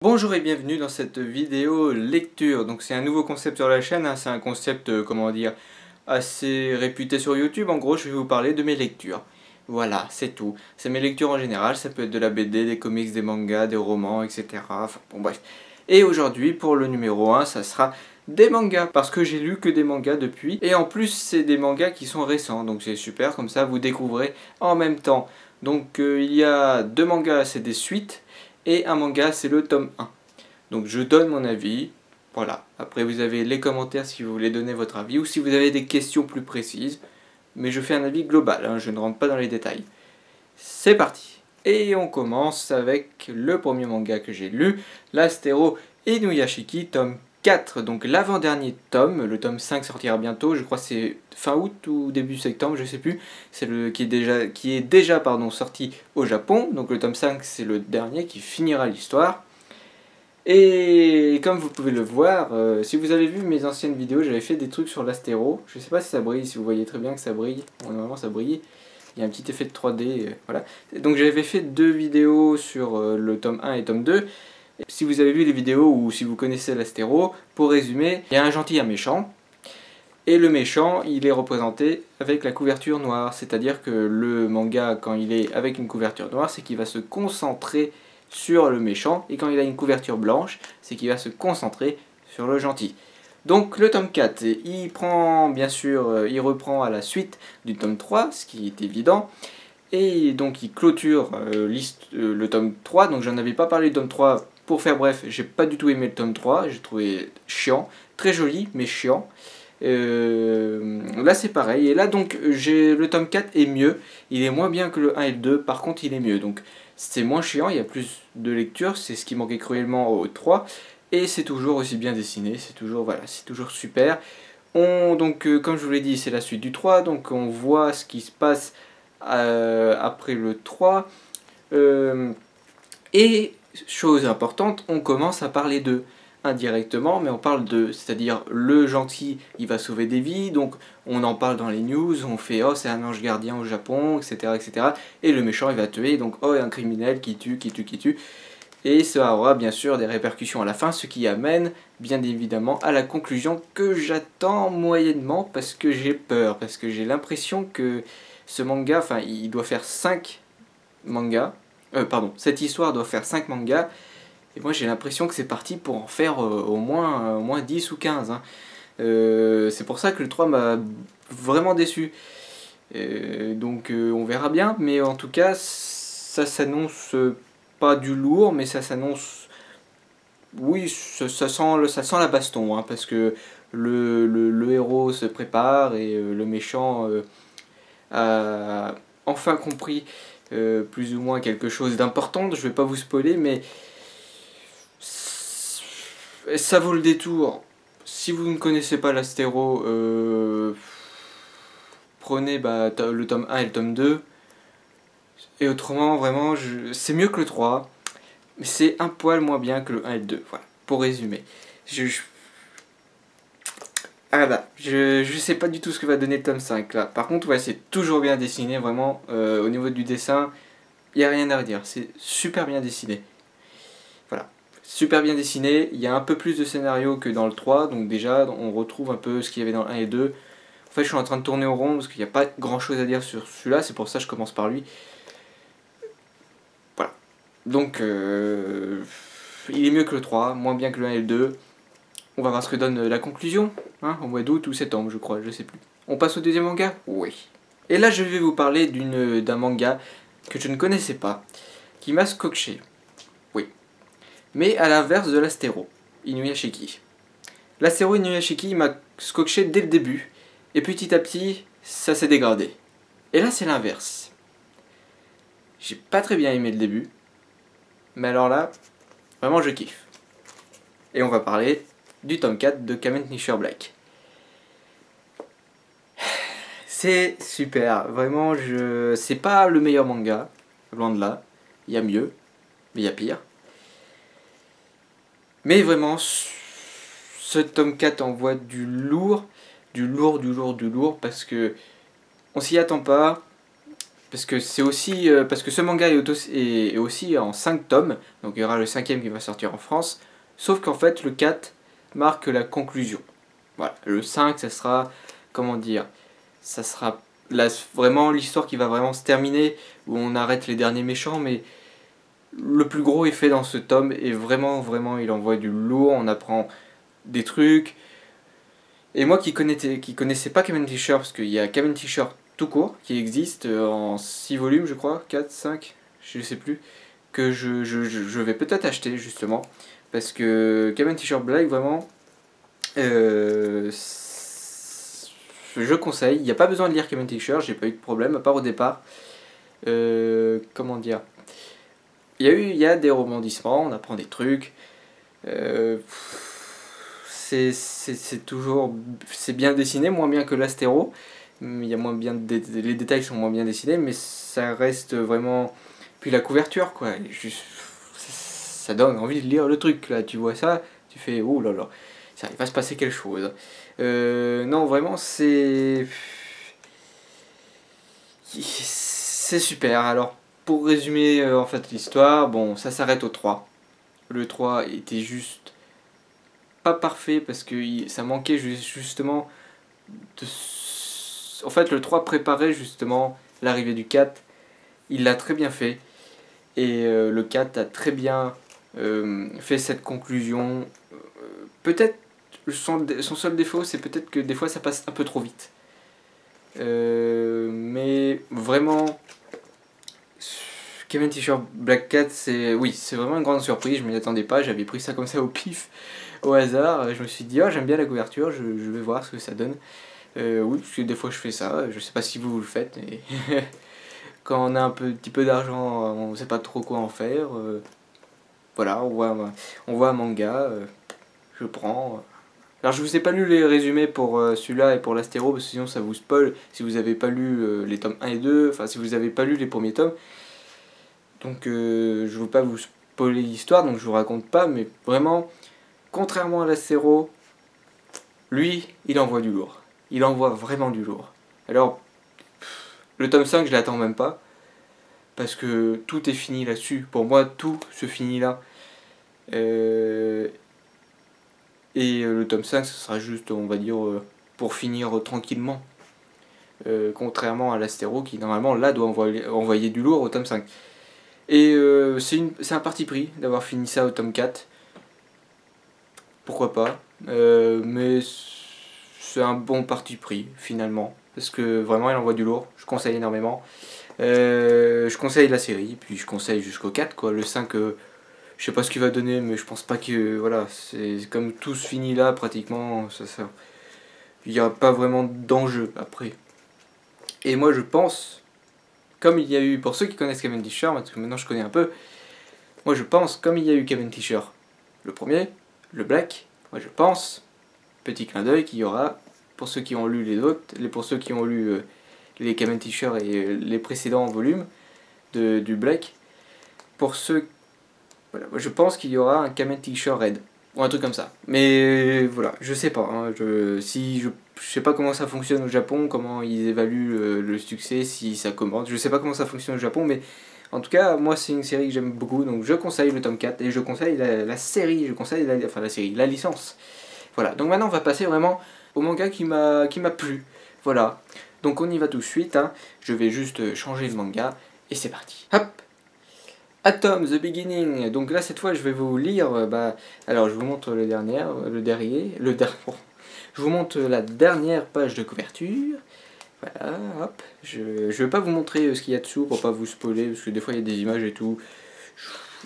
Bonjour et bienvenue dans cette vidéo lecture. Donc c'est un nouveau concept sur la chaîne, hein. C'est un concept, comment dire, assez réputé sur YouTube. En gros, je vais vous parler de mes lectures. Voilà, c'est tout. C'est mes lectures en général, ça peut être de la BD, des comics, des mangas, des romans, etc. Enfin bon bref. Et aujourd'hui, pour le numéro 1, ça sera des mangas, parce que j'ai lu que des mangas depuis. Et en plus, c'est des mangas qui sont récents, donc c'est super, comme ça vous découvrez en même temps. Donc il y a deux mangas, c'est des suites. Et un manga, c'est le tome 1. Donc je donne mon avis, voilà. Après vous avez les commentaires si vous voulez donner votre avis ou si vous avez des questions plus précises. Mais je fais un avis global, hein, je ne rentre pas dans les détails. C'est parti. Et on commence avec le premier manga que j'ai lu, l'Astéro Inuyashiki, tome 4, donc l'avant-dernier tome. Le tome 5 sortira bientôt, je crois que c'est fin août ou début septembre, je sais plus. C'est le qui est déjà sorti au Japon, donc le tome 5 c'est le dernier qui finira l'histoire. Et comme vous pouvez le voir, si vous avez vu mes anciennes vidéos, j'avais fait des trucs sur l'Astéro. Je sais pas si ça brille, si vous voyez très bien que ça brille. Bon, normalement ça brille. Il y a un petit effet de 3D, voilà. Donc j'avais fait deux vidéos sur le tome 1 et tome 2. Si vous avez vu les vidéos ou si vous connaissez l'Astéro, pour résumer, il y a un gentil et un méchant. Et le méchant, il est représenté avec la couverture noire. C'est-à-dire que le manga, quand il est avec une couverture noire, c'est qu'il va se concentrer sur le méchant. Et quand il a une couverture blanche, c'est qu'il va se concentrer sur le gentil. Donc le tome 4, il prend bien sûr, il reprend à la suite du tome 3, ce qui est évident. Et donc il clôture le tome 3, donc j'en avais pas parlé du tome 3, pour faire bref, j'ai pas du tout aimé le tome 3, j'ai trouvé chiant, très joli mais chiant. Là c'est pareil, et là donc le tome 4 est mieux, il est moins bien que le 1 et le 2, par contre il est mieux, donc c'est moins chiant, il y a plus de lecture, c'est ce qui manquait cruellement au 3, et c'est toujours aussi bien dessiné, c'est toujours, voilà, c'est toujours super. Donc comme je vous l'ai dit, c'est la suite du 3, donc on voit ce qui se passe après le 3. Et chose importante, on commence à parler d'eux indirectement, mais on parle de, c'est-à-dire le gentil, il va sauver des vies, donc on en parle dans les news, on fait oh c'est un ange gardien au Japon, etc., etc. Et le méchant il va tuer, donc oh un criminel qui tue, qui tue, qui tue. Et ça aura bien sûr des répercussions à la fin, ce qui amène bien évidemment à la conclusion que j'attends moyennement parce que j'ai peur, parce que j'ai l'impression que ce manga, enfin il doit faire 5 mangas, cette histoire doit faire 5 mangas, et moi j'ai l'impression que c'est parti pour en faire au moins 10 ou 15. Hein. C'est pour ça que le 3 m'a vraiment déçu. Donc on verra bien, mais en tout cas ça s'annonce pas du lourd, mais ça s'annonce... Oui, ça sent la baston, hein, parce que le héros se prépare et le méchant a enfin compris plus ou moins quelque chose d'important. Je vais pas vous spoiler, mais ça vaut le détour. Si vous ne connaissez pas l'Astéro, prenez le tome 1 et le tome 2. Et autrement, vraiment, c'est mieux que le 3. Mais c'est un poil moins bien que le 1 et le 2. Voilà, pour résumer. Ah là, je sais pas du tout ce que va donner le tome 5 là. Par contre, ouais, c'est toujours bien dessiné, vraiment. Au niveau du dessin, il n'y a rien à redire. C'est super bien dessiné. Voilà. Super bien dessiné. Il y a un peu plus de scénario que dans le 3. Donc déjà, on retrouve un peu ce qu'il y avait dans le 1 et 2. En fait, je suis en train de tourner au rond parce qu'il n'y a pas grand chose à dire sur celui-là. C'est pour ça que je commence par lui. Voilà. Donc, il est mieux que le 3, moins bien que le 1 et le 2. On va voir ce que donne la conclusion, hein, au mois d'août ou septembre, je crois, je sais plus. On passe au deuxième manga? Oui. Et là, je vais vous parler d'un manga que je ne connaissais pas, qui m'a scotché. Oui. Mais à l'inverse de l'Astéro, Inuyashiki. L'Astéro Inuyashiki m'a scotché dès le début, et petit à petit, ça s'est dégradé. Et là, c'est l'inverse. J'ai pas très bien aimé le début, mais alors là, vraiment je kiffe. Et on va parler du tome 4 de Kamen Rider Black. C'est super, vraiment, c'est pas le meilleur manga, loin de là. Il y a mieux, mais il y a pire. Mais vraiment, ce tome 4 envoie du lourd, parce que on s'y attend pas. parce que c'est aussi parce que ce manga est aussi en 5 tomes, donc il y aura le 5e qui va sortir en France, sauf qu'en fait le 4 marque la conclusion. Voilà, le 5 ça sera, comment dire, ça sera vraiment l'histoire qui va vraiment se terminer, où on arrête les derniers méchants, mais le plus gros est fait dans ce tome, et vraiment il envoie du lourd, on apprend des trucs. Et moi qui connaissais pas Kamen Teacher, parce qu'il y a Kamen Teacher tout court, qui existe en 6 volumes je crois, 4, 5, je sais plus, que je vais peut-être acheter justement, parce que Kamen Teacher Black vraiment, je conseille, il n'y a pas besoin de lire Kamen Teacher, j'ai pas eu de problème, à part au départ. Comment dire, il y a des rebondissements, on apprend des trucs, c'est toujours, c'est bien dessiné, moins bien que l'Astéro, il y a moins bien les détails sont moins bien dessinés, mais ça reste vraiment, puis la couverture quoi, ça donne envie de lire le truc là, tu vois ça, tu fais oh là là, ça il va se passer quelque chose. Non vraiment c'est super. Alors pour résumer en fait l'histoire, bon ça s'arrête au 3. Le 3 était juste pas parfait parce que ça manquait justement de... En fait le 3 préparait justement l'arrivée du 4. Il l'a très bien fait. Et le 4 a très bien fait cette conclusion. Peut-être son seul défaut c'est peut-être que des fois ça passe un peu trop vite. Mais vraiment Kamen Teacher Black Cat c'est vraiment une grande surprise, je m'y attendais pas, j'avais pris ça comme ça au pif, au hasard, je me suis dit oh j'aime bien la couverture, je vais voir ce que ça donne. Oui, parce que des fois je fais ça, je sais pas si vous le faites, mais quand on a un petit peu d'argent, on sait pas trop quoi en faire. Voilà, on voit un manga, je prends. Alors je vous ai pas lu les résumés pour celui-là et pour l'Astéro, parce que sinon ça vous spoil si vous avez pas lu les tomes 1 et 2, enfin si vous avez pas lu les premiers tomes. Donc je veux pas vous spoiler l'histoire, donc je vous raconte pas, mais vraiment, contrairement à l'Astéro, lui, il envoie du lourd. Il envoie vraiment du lourd. Alors, le tome 5, je l'attends même pas, parce que tout est fini là-dessus. Pour moi, tout se finit là. Et le tome 5, ce sera juste, on va dire, pour finir tranquillement. Contrairement à l'Astéro, qui normalement, là, doit envoyer du lourd au tome 5. Et c'est un parti pris d'avoir fini ça au tome 4. Pourquoi pas. Mais c'est un bon parti pris, finalement. Parce que vraiment, il envoie du lourd. Je conseille énormément. Je conseille la série, puis je conseille jusqu'au 4, quoi. Le 5... je sais pas ce qu'il va donner, mais je pense pas que... Voilà, c'est comme tout se finit là, pratiquement. Il n'y a pas vraiment d'enjeu, après. Et moi, je pense, comme il y a eu... Pour ceux qui connaissent Kamen Teacher, parce que maintenant je connais un peu, moi je pense, comme il y a eu Kamen Teacher, le premier, le Black, moi je pense, petit clin d'œil, qu'il y aura, pour ceux qui ont lu les autres, pour ceux qui ont lu les Kamen Teacher et les précédents volumes du Black, pour ceux... Voilà, je pense qu'il y aura un Kamen Teacher Red, ou un truc comme ça. Mais voilà, je sais pas. Hein, je sais pas comment ça fonctionne au Japon, comment ils évaluent le succès, si ça commence. Je sais pas comment ça fonctionne au Japon, mais en tout cas, moi c'est une série que j'aime beaucoup, donc je conseille le tome 4 et je conseille la série, je conseille la série, la licence. Voilà, donc maintenant on va passer vraiment au manga qui m'a plu. Voilà, donc on y va tout de suite. Hein. Je vais juste changer le manga et c'est parti. Hop! Atom, The Beginning. Donc là, cette fois, je vais vous lire. Alors, je vous montre je vous montre la dernière page de couverture. Voilà, hop. Je vais pas vous montrer ce qu'il y a dessous pour pas vous spoiler, parce que des fois, il y a des images et tout.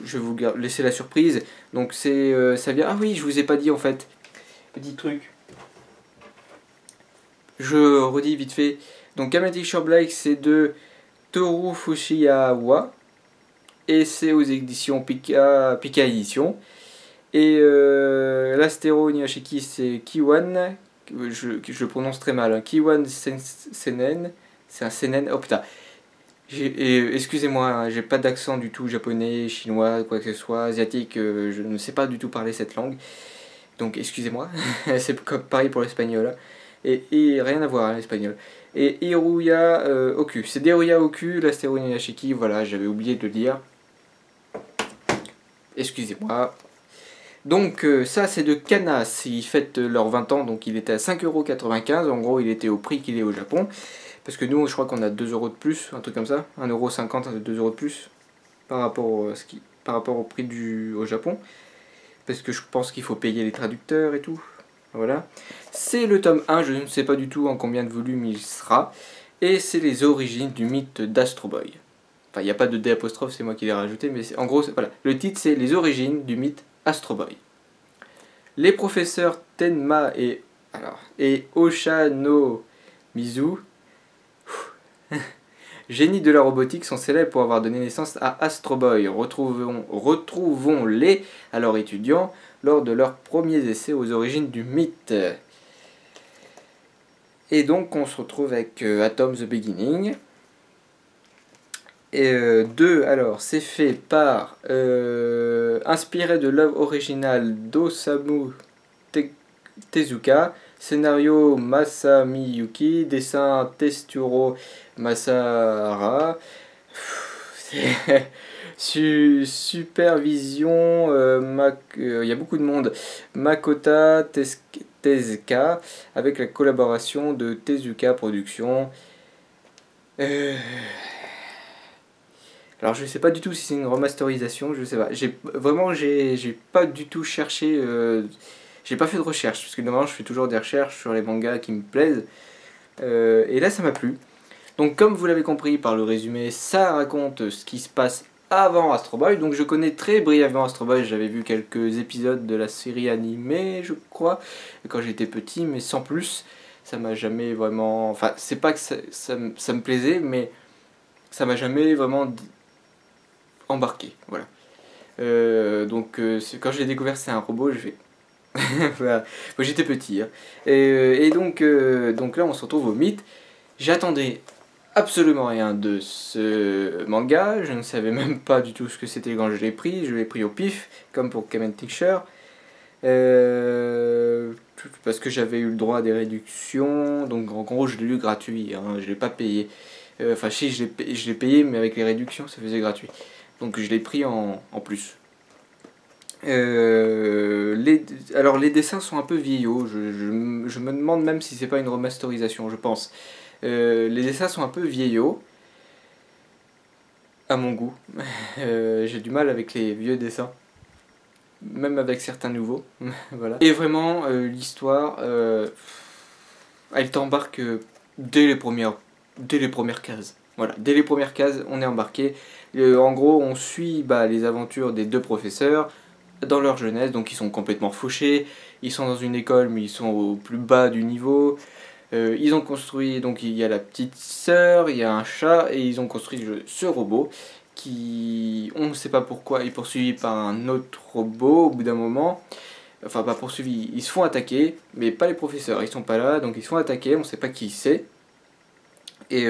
Je vais vous laisser la surprise. Donc, ça vient. Ah oui, je vous ai pas dit en fait. Petit truc. Je redis vite fait. Donc, Kamen Teacher Black, c'est de Toru Fushiawa. Et c'est aux éditions Pika Édition. Et l'Astéro Inuyashiki c'est Kiwan, je le prononce très mal, hein. Kiwan Senen, c'est un Senen, oh putain, excusez-moi, hein, j'ai pas d'accent du tout japonais, chinois, quoi que ce soit, asiatique, je ne sais pas du tout parler cette langue, donc excusez-moi, c'est pareil pour l'espagnol. Et rien à voir, hein, l'espagnol. Et Hiruya Oku. C'est Deruya Oku, l'astéroïde Inashiki, voilà, j'avais oublié de le dire. Excusez-moi. Donc ça c'est de Canas, ils fêtent leurs 20 ans, donc il était à 5,95 €, en gros il était au prix qu'il est au Japon. Parce que nous je crois qu'on a 2 € de plus, un truc comme ça, 1,50 €, 2 € de plus par rapport au prix au Japon. Parce que je pense qu'il faut payer les traducteurs et tout. Voilà. C'est le tome 1, je ne sais pas du tout en combien de volumes il sera. Et c'est les origines du mythe d'Astro Boy. Enfin, il n'y a pas de D apostrophe, c'est moi qui l'ai rajouté, mais en gros, voilà. Le titre c'est les origines du mythe Astro Boy. Les professeurs Tenma et Oshano Mizu, génies de la robotique, sont célèbres pour avoir donné naissance à Astro Boy. Retrouvons-les alors étudiants lors de leurs premiers essais aux origines du mythe. Et donc on se retrouve avec Atom the Beginning. Et 2, alors c'est fait par inspiré de l'œuvre originale d'Osamu Tezuka, scénario Masamiyuki, dessin Tetsuro Masahara, supervision, il y a beaucoup de monde, Makota Tezuka, avec la collaboration de Tezuka Productions. Alors je sais pas du tout si c'est une remasterisation, je sais pas. J'ai pas du tout cherché, j'ai pas fait de recherche, parce que normalement je fais toujours des recherches sur les mangas qui me plaisent. Et là ça m'a plu. Donc comme vous l'avez compris par le résumé, ça raconte ce qui se passe avant Astro Boy. Donc je connais très brièvement Astro Boy, j'avais vu quelques épisodes de la série animée, je crois, quand j'étais petit, mais sans plus. Ça m'a jamais vraiment... Enfin, c'est pas que ça me plaisait, mais ça m'a jamais vraiment embarqué, voilà. Quand je l'ai découvert, c'est un robot, je fais... voilà. Moi, j'étais petit, hein. Et donc là, on se retrouve au mythe. J'attendais absolument rien de ce manga, je ne savais même pas du tout ce que c'était quand je l'ai pris au pif, comme pour Kamen Teacher. Parce que j'avais eu le droit à des réductions, donc en gros je l'ai lu gratuit, hein, je l'ai pas payé. Enfin si, je l'ai payé, mais avec les réductions ça faisait gratuit. Donc je l'ai pris en plus. Alors les dessins sont un peu vieillots, je me demande même si c'est pas une remasterisation, je pense. Les dessins sont un peu vieillots, à mon goût. J'ai du mal avec les vieux dessins, même avec certains nouveaux. Voilà. Et vraiment, l'histoire, elle t'embarque dès les premières cases. Voilà, dès les premières cases, on est embarqué. En gros, on suit les aventures des deux professeurs dans leur jeunesse, donc ils sont complètement fauchés. Ils sont dans une école, mais ils sont au plus bas du niveau. Ils ont construit, donc il y a la petite sœur, il y a un chat, et ils ont construit ce robot qui, on ne sait pas pourquoi, est poursuivi par un autre robot au bout d'un moment. Enfin, pas poursuivi, ils se font attaquer, mais pas les professeurs, ils sont pas là, donc ils se font attaquer, on ne sait pas qui c'est. Et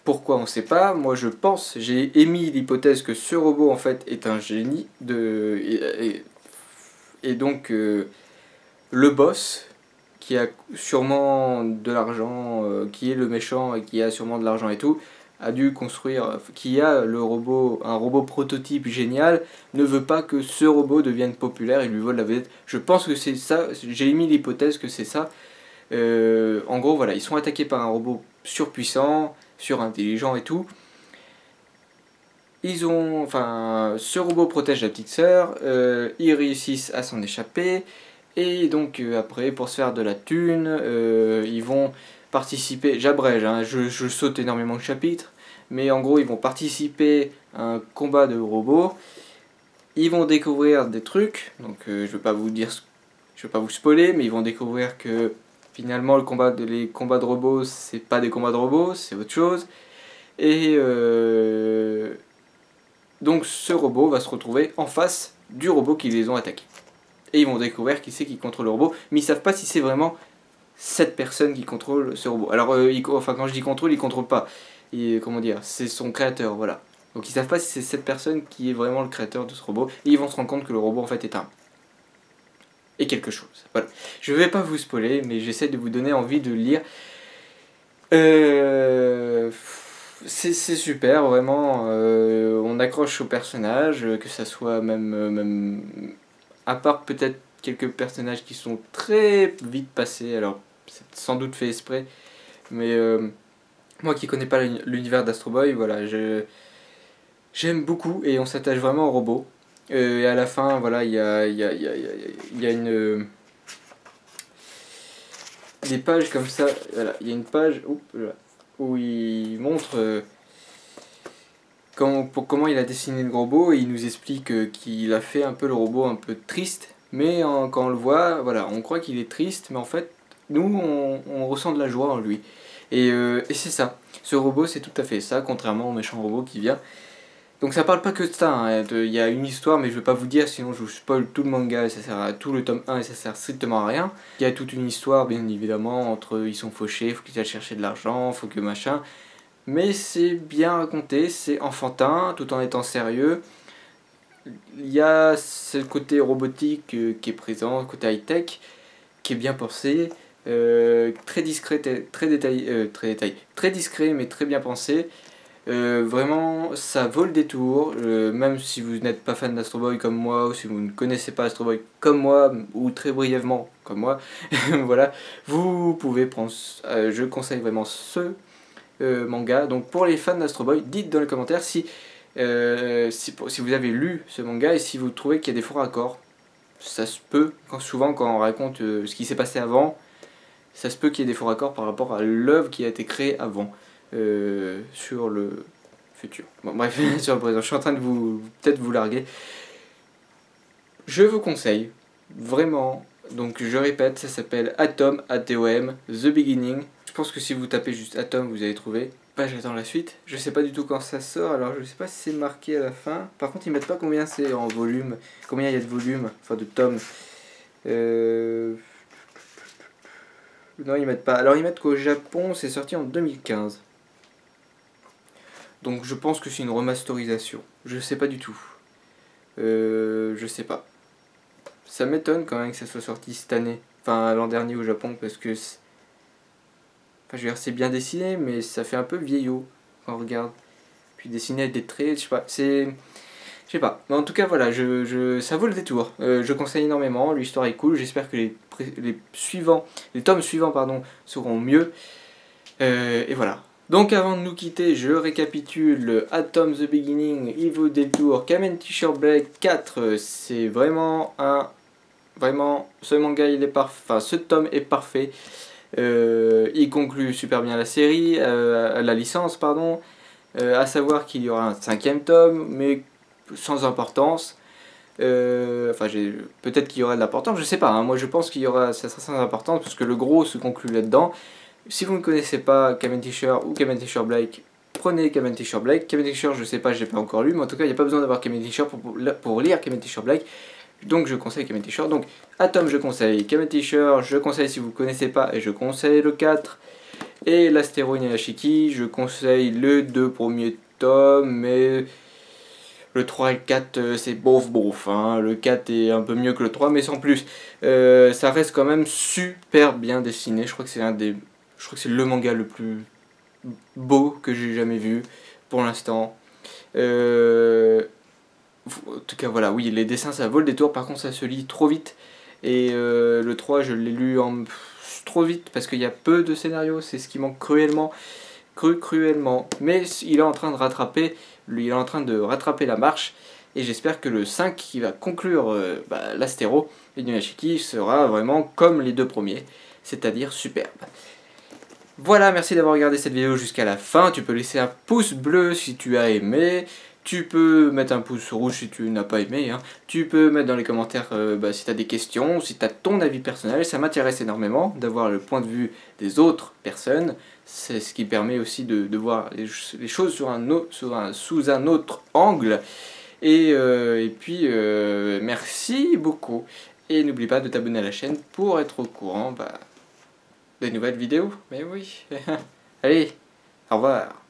pourquoi on ne sait pas, moi je pense, j'ai émis l'hypothèse que ce robot en fait est un génie, et donc le boss, qui a sûrement de l'argent, qui est le méchant et qui a sûrement de l'argent et tout, a dû construire, qui a un robot prototype génial, ne veut pas que ce robot devienne populaire et lui vole la vedette. Je pense que c'est ça, j'ai émis l'hypothèse que c'est ça. En gros, voilà, ils sont attaqués par un robot surpuissant, surintelligent et tout. Ce robot protège la petite sœur, ils réussissent à s'en échapper. Et donc après, pour se faire de la thune, ils vont participer, j'abrège, hein, je saute énormément de chapitres, mais en gros ils vont participer à un combat de robots, ils vont découvrir des trucs, donc je vais pas vous spoiler, mais ils vont découvrir que finalement les combats de robots, c'est pas des combats de robots, c'est autre chose, et donc ce robot va se retrouver en face du robot qui les ont attaqués. Et ils vont découvrir qui c'est qui contrôle le robot, mais ils savent pas si c'est vraiment cette personne qui contrôle ce robot. Alors, quand je dis contrôle, il contrôle pas. Comment dire, c'est son créateur, voilà. Donc ils savent pas si c'est cette personne qui est vraiment le créateur de ce robot. Et ils vont se rendre compte que le robot en fait est et quelque chose. Voilà. Je vais pas vous spoiler, mais j'essaie de vous donner envie de lire. C'est super, vraiment. On accroche au personnage, que ça soit même à part peut-être quelques personnages qui sont très vite passés, alors c'est sans doute fait exprès, mais moi qui connais pas l'univers d'Astro Boy, voilà, j'aime beaucoup et on s'attache vraiment au robot. Et à la fin, voilà, il y a, des pages comme ça, voilà, il y a une page où il montre comment il a dessiné le robot et il nous explique qu'il a fait un peu le robot un peu triste, mais quand on le voit, voilà, on croit qu'il est triste, mais en fait, nous, on ressent de la joie en lui. Et c'est ça, ce robot c'est tout à fait ça, contrairement au méchant robot qui vient. Donc ça parle pas que de ça, hein. Il y a une histoire mais je vais pas vous dire sinon je vous spoil tout le manga et ça sert à tout le tome 1 et ça sert strictement à rien. Il y a toute une histoire bien évidemment entre ils sont fauchés, faut qu'ils aillent chercher de l'argent, faut que machin. Mais c'est bien raconté, c'est enfantin tout en étant sérieux. Il y a ce côté robotique qui est présent, le côté high-tech qui est bien pensé, très discret, très discret mais très bien pensé. Vraiment, ça vaut le détour, même si vous n'êtes pas fan d'Astro Boy comme moi, ou si vous ne connaissez pas Astro Boy comme moi, ou très brièvement comme moi, voilà, vous pouvez prendre, je conseille vraiment ce manga. Donc pour les fans d'Astro Boy, dites dans les commentaires si vous avez lu ce manga et si vous trouvez qu'il y a des faux raccords. Ça se peut, souvent quand on raconte ce qui s'est passé avant, ça se peut qu'il y ait des faux raccords par rapport à l'œuvre qui a été créée avant. Sur le futur. Bon, bref, sur le présent. Je suis en train de peut-être vous larguer. Je vous conseille, vraiment, donc je répète, ça s'appelle Atom, A-T-O-M, The Beginning. Je pense que si vous tapez juste Atom, vous allez trouver. Bah, j'attends la suite. Je sais pas du tout quand ça sort, alors je sais pas si c'est marqué à la fin. Par contre, ils mettent pas combien c'est en volume, combien il y a de volumes, enfin de tomes. Non, ils mettent pas. Alors, ils mettent qu'au Japon, c'est sorti en 2015. Donc je pense que c'est une remasterisation. Je sais pas du tout. Je sais pas. Ça m'étonne quand même que ça soit sorti cette année. Enfin l'an dernier au Japon parce que... Enfin je veux dire c'est bien dessiné mais ça fait un peu vieillot quand on regarde. Puis dessiné avec des traits, je sais pas. C'est... Je sais pas. Mais en tout cas voilà, ça vaut le détour. Je conseille énormément, l'histoire est cool. J'espère que les tomes suivants pardon, seront mieux. Et voilà. Donc avant de nous quitter, je récapitule Atom The Beginning, il vaut des tours, Kamen T-Shirt Black 4, c'est vraiment ce manga il est parfait, enfin ce tome est parfait. Il conclut super bien la série, la licence pardon, à savoir qu'il y aura un 5e tome, mais sans importance. Enfin peut-être qu'il y aura de l'importance, je sais pas, hein. Moi je pense qu'il y aura, ça sera sans importance parce que le gros se conclut là-dedans. Si vous ne connaissez pas Kamen T-Shirt ou Kamen T-Shirt Black, prenez Kamen T-Shirt Black. Kamen T-Shirt, je sais pas, j'ai pas encore lu, mais en tout cas, il n'y a pas besoin d'avoir Kamen T-Shirt pour lire Kamen T-Shirt Black. Donc, je conseille Kamen T-Shirt. Donc, Atom, je conseille Kamen T-Shirt, je conseille si vous ne connaissez pas, et je conseille le 4. Et l'Astéro Inuyashiki, je conseille les 2 premiers tomes, mais le 3 et le 4, c'est bof. Hein. Le 4 est un peu mieux que le 3, mais sans plus. Ça reste quand même super bien dessiné. Je crois que c'est le manga le plus beau que j'ai jamais vu pour l'instant. En tout cas voilà, oui les dessins ça vaut le détour, par contre ça se lit trop vite. Et le 3 je l'ai lu trop vite parce qu'il y a peu de scénarios, c'est ce qui manque cruellement. Mais il est en train de rattraper, la marche. Et j'espère que le 5 qui va conclure l'Astéro Inuyashiki sera vraiment comme les 2 premiers, c'est-à-dire superbe. Voilà, merci d'avoir regardé cette vidéo jusqu'à la fin. Tu peux laisser un pouce bleu si tu as aimé. Tu peux mettre un pouce rouge si tu n'as pas aimé. Hein. Tu peux mettre dans les commentaires si tu as des questions, si tu as ton avis personnel. Ça m'intéresse énormément d'avoir le point de vue des autres personnes. C'est ce qui permet aussi de voir les choses sous un autre angle. Et puis, merci beaucoup. Et n'oublie pas de t'abonner à la chaîne pour être au courant des nouvelles vidéos. Mais oui. Allez, au revoir.